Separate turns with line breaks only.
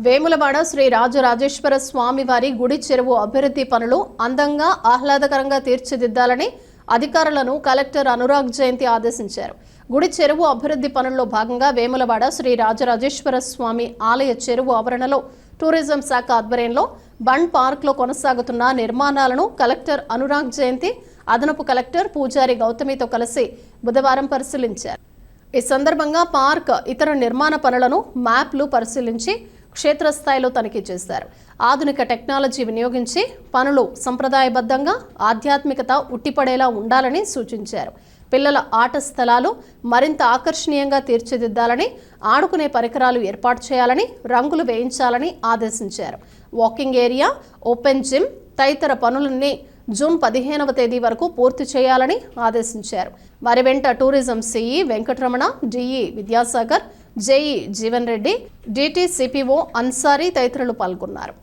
వేములవాడ శ్రీ రాజరాజేశ్వర స్వామి వారి గుడి చెరువు అభివృద్ధి పనులు అందంగా ఆహ్లాదకరంగా తీర్చిదిద్దాలని అధికారులను కలెక్టర్ అనురాగ్ జయంతి ఆదేశించారు. గుడి చెరువు అభివృద్ధి పనుల్లో భాగంగా వేములవాడ శ్రీ రాజరాజేశ్వర స్వామి ఆలయ చెరువు ఆవరణలో టూరిజం శాఖ ఆధ్వర్యంలో బండ్ పార్క్ లో కొనసాగుతున్న నిర్మాణాలను కలెక్టర్ అనురాగ్ జయంతి అదనపు కలెక్టర్ పూజారి గౌతమితో కలిసి బుధవారం పరిశీలించారు. ఈ సందర్భంగా పార్క్ ఇతర నిర్మాణ పనులను మ్యాప్లు పరిశీలించి క్షేత్రస్థాయిలో తనిఖీ చేశారు. ఆధునిక టెక్నాలజీ వినియోగించి పనులు సంప్రదాయబద్ధంగా ఆధ్యాత్మికత ఉట్టిపడేలా ఉండాలని సూచించారు. పిల్లల ఆట స్థలాలు మరింత ఆకర్షణీయంగా తీర్చిదిద్దాలని, ఆడుకునే పరికరాలు ఏర్పాటు చేయాలని, రంగులు వేయించాలని ఆదేశించారు. వాకింగ్ ఏరియా, ఓపెన్ జిమ్ తదితర పనులన్నీ జూన్ 15వ తేదీ వరకు పూర్తి చేయాలని ఆదేశించారు. వారి వెంట tourism CE Venkataramana, DE Vidyasagar, JE Jeevan Reddy, DT CPO Ansari తదితరులు పాల్గొన్నారు.